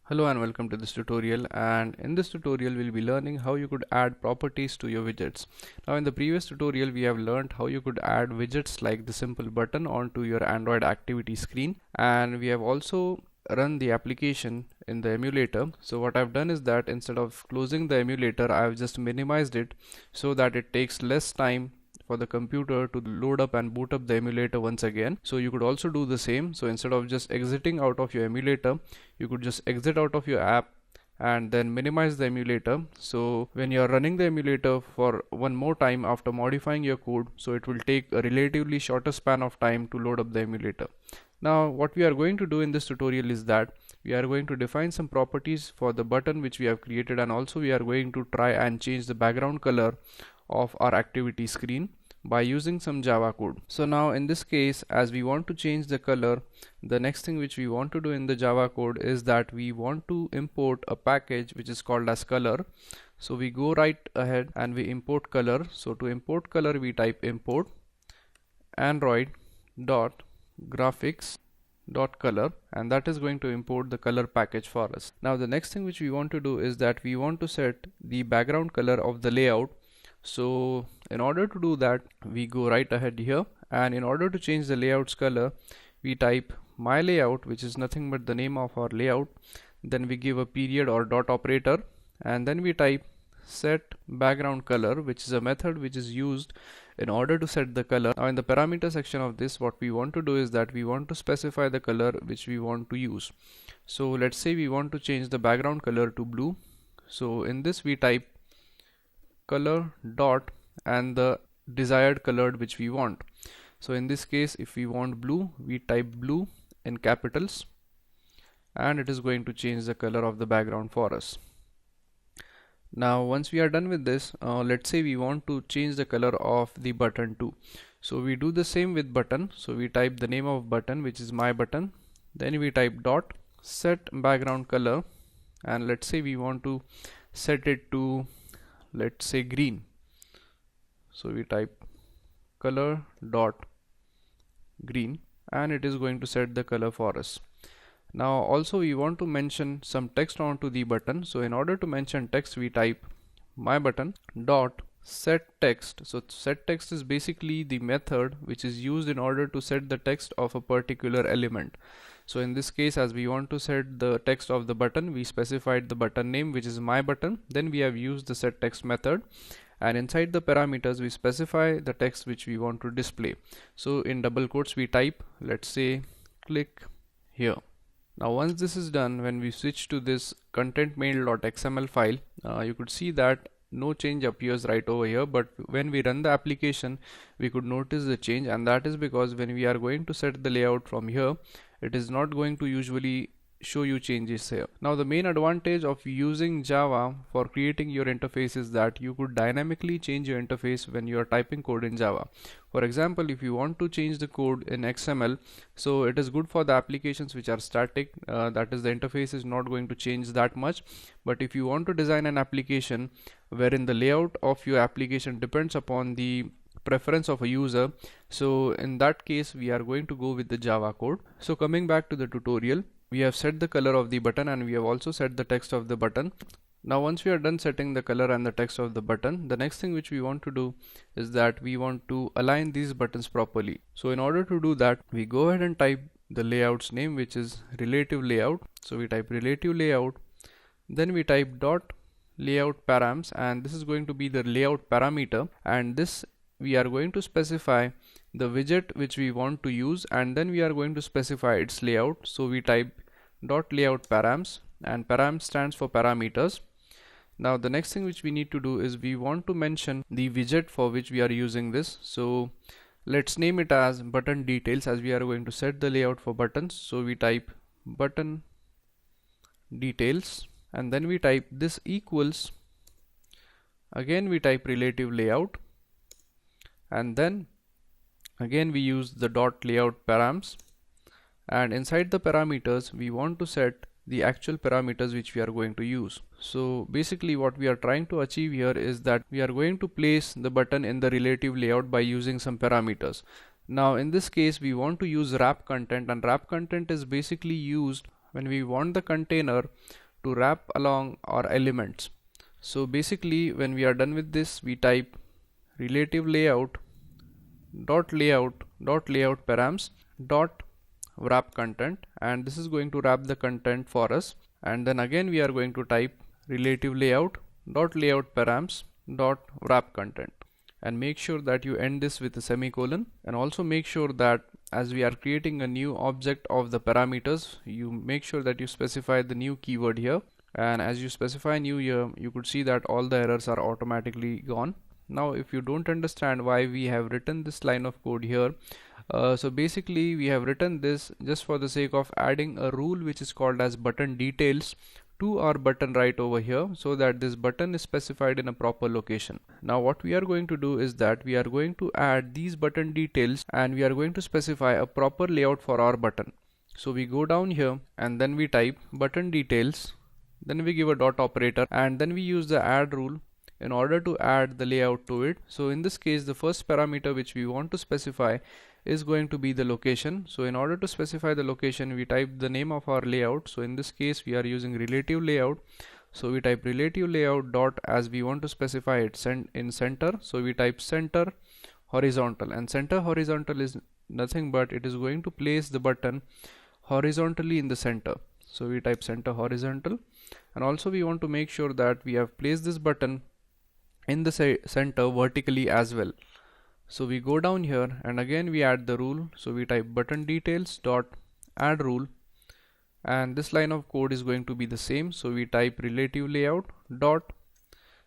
Hello and welcome to this tutorial, and in this tutorial we'll be learning how you could add properties to your widgets. Now in the previous tutorial we have learned how you could add widgets like the simple button onto your Android activity screen, and we have also run the application in the emulator. So what I've done is that instead of closing the emulator, I've just minimized it so that it takes less time for the computer to load up and boot up the emulator once again. So you could also do the same. So instead of just exiting out of your emulator, you could just exit out of your app and then minimize the emulator. So when you are running the emulator for one more time after modifying your code, so it will take a relatively shorter span of time to load up the emulator. Now what we are going to do in this tutorial is that we are going to define some properties for the button which we have created, and also we are going to try and change the background color of our activity screen by using some Java code. So now in this case, as we want to change the color, the next thing which we want to do in the Java code is that we want to import a package which is called as color. So we go right ahead and we import color. So to import color, we type import android dot graphics dot color, and that is going to import the color package for us. Now the next thing which we want to do is that we want to set the background color of the layout. So in order to do that, we go right ahead here, and in order to change the layout's color, we type my layout, which is nothing but the name of our layout. Then we give a period or dot operator, and then we type set background color, which is a method which is used in order to set the color. Now in the parameter section of this, what we want to do is that we want to specify the color which we want to use. So let's say we want to change the background color to blue. So in this we type color dot and the desired color which we want. So in this case, if we want blue, we type blue in capitals, and it is going to change the color of the background for us. Now once we are done with this, let's say we want to change the color of the button too. So we do the same with button. So we type the name of button, which is my button, then we type dot set background color, and let's say we want to set it to, let's say, green. So we type color dot green, and it is going to set the color for us. Now also we want to mention some text onto the button. So in order to mention text, we type my button dot set text. So set text is basically the method which is used in order to set the text of a particular element. So in this case, as we want to set the text of the button, we specified the button name, which is my button. Then we have used the set text method, and inside the parameters we specify the text which we want to display. So in double quotes we type, let's say, click here. Now once this is done, when we switch to this content-mail.xml file, you could see that no change appears right over here, but when we run the application we could notice the change, and that is because when we are going to set the layout from here, it is not going to usually show you changes here. Now the main advantage of using Java for creating your interface is that you could dynamically change your interface when you are typing code in Java. For example, if you want to change the code in XML, so it is good for the applications which are static, that is, the interface is not going to change that much. But if you want to design an application wherein the layout of your application depends upon the preference of a user, so in that case we are going to go with the Java code. So coming back to the tutorial, we have set the color of the button, and we have also set the text of the button. Now once we are done setting the color and the text of the button, the next thing which we want to do is that we want to align these buttons properly. So in order to do that, we go ahead and type the layout's name, which is relative layout. So we type relative layout, then we type dot layout params, and this is going to be the layout parameter, and this we are going to specify the widget which we want to use, and then we are going to specify its layout. So we type dot layout params, and params stands for parameters. Now the next thing which we need to do is we want to mention the widget for which we are using this. So let's name it as button details, as we are going to set the layout for buttons. So we type button details, and then we type this equals, again we type relative layout, and then again we use the dot layout params, and inside the parameters we want to set the actual parameters which we are going to use. So basically what we are trying to achieve here is that we are going to place the button in the relative layout by using some parameters. Now in this case we want to use wrap content, and wrap content is basically used when we want the container to wrap along our elements. So basically when we are done with this, we type relative layout dot layout params dot wrap content, and this is going to wrap the content for us. And then again we are going to type relative layout params dot wrap content, and make sure that you end this with a semicolon. And also make sure that as we are creating a new object of the parameters, you make sure that you specify the new keyword here, and as you specify new here, you could see that all the errors are automatically gone. Now if you don't understand why we have written this line of code here, so basically we have written this just for the sake of adding a rule which is called as button details to our button right over here, so that this button is specified in a proper location. Now what we are going to do is that we are going to add these button details, and we are going to specify a proper layout for our button. So we go down here and then we type button details, then we give a dot operator, and then we use the add rule in order to add the layout to it. So in this case, the first parameter which we want to specify is going to be the location. So in order to specify the location, we type the name of our layout. So in this case we are using relative layout, so we type relative layout dot, as we want to specify it in center, so we type center horizontal, and center horizontal is nothing but it is going to place the button horizontally in the center. So we type center horizontal, and also we want to make sure that we have placed this button in the center vertically as well. So we go down here and again we add the rule. So we type button details dot add rule, and this line of code is going to be the same. So we type relative layout dot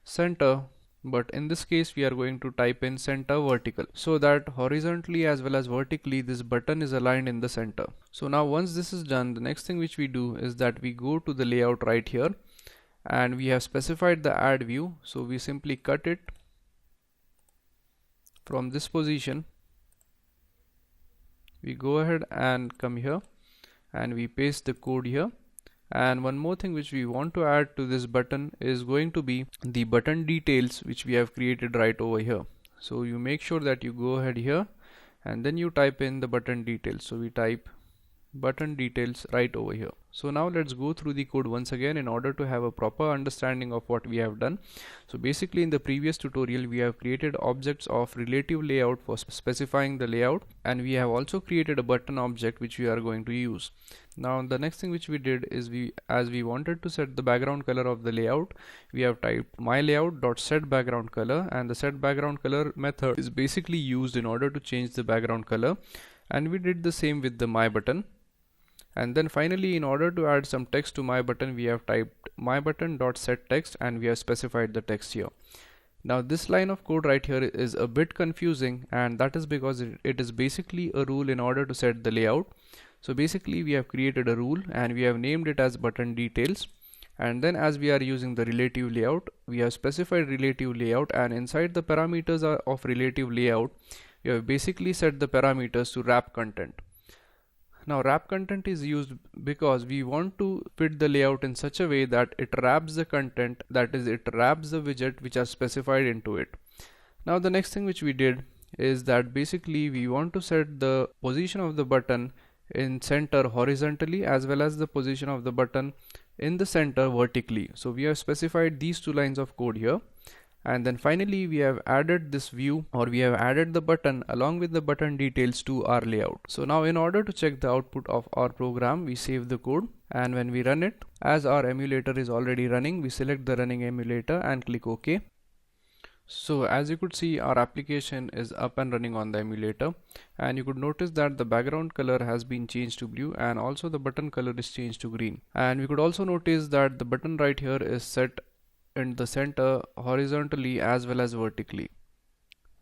center, but in this case we are going to type in center vertical, so that horizontally as well as vertically this button is aligned in the center. So now once this is done, the next thing which we do is that we go to the layout right here, and we have specified the add view. So we simply cut it from this position, we go ahead and come here and we paste the code here. And one more thing which we want to add to this button is going to be the button details which we have created right over here. So you make sure that you go ahead here and then you type in the button details. So we type button details right over here. So now let's go through the code once again in order to have a proper understanding of what we have done. So basically in the previous tutorial we have created objects of relative layout for specifying the layout, and we have also created a button object which we are going to use. Now the next thing which we did is as we wanted to set the background color of the layout, we have typed myLayout.set background color, and the set background color method is basically used in order to change the background color, and we did the same with the my button. And then finally, in order to add some text to my button, we have typed mybutton.setText, and we have specified the text here. Now this line of code right here is a bit confusing, and that is because it is basically a rule in order to set the layout. So basically we have created a rule and we have named it as button details, and then as we are using the relative layout, we have specified relative layout, and inside the parameters of relative layout we have basically set the parameters to wrap content. Now wrap content is used because we want to fit the layout in such a way that it wraps the content, that is, it wraps the widget which are specified into it. Now the next thing which we did is that basically we want to set the position of the button in center horizontally as well as the position of the button in the center vertically. So we have specified these two lines of code here. And then finally we have added this view, or we have added the button along with the button details to our layout. So now in order to check the output of our program, we save the code, and when we run it, as our emulator is already running, we select the running emulator and click OK. So as you could see, our application is up and running on the emulator, and you could notice that the background color has been changed to blue, and also the button color is changed to green. And we could also notice that the button right here is set in the center horizontally as well as vertically.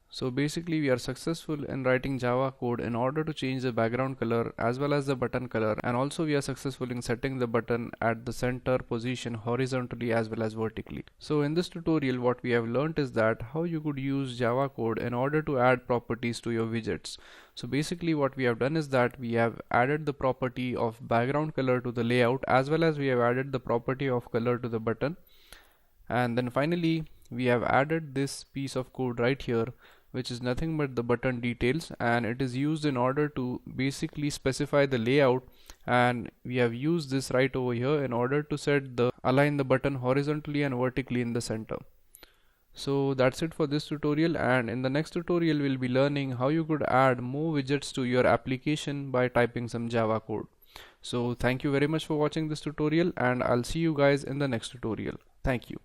So basically we are successful in writing Java code in order to change the background color as well as the button color, and also we are successful in setting the button at the center position horizontally as well as vertically. So in this tutorial what we have learnt is that how you could use Java code in order to add properties to your widgets. So basically what we have done is that we have added the property of background color to the layout, as well as we have added the property of color to the button. And then finally we have added this piece of code right here which is nothing but the button details, and it is used in order to basically specify the layout. And we have used this right over here in order to align the button horizontally and vertically in the center. So that's it for this tutorial, and in the next tutorial we'll be learning how you could add more widgets to your application by typing some Java code. So thank you very much for watching this tutorial, and I'll see you guys in the next tutorial. Thank you.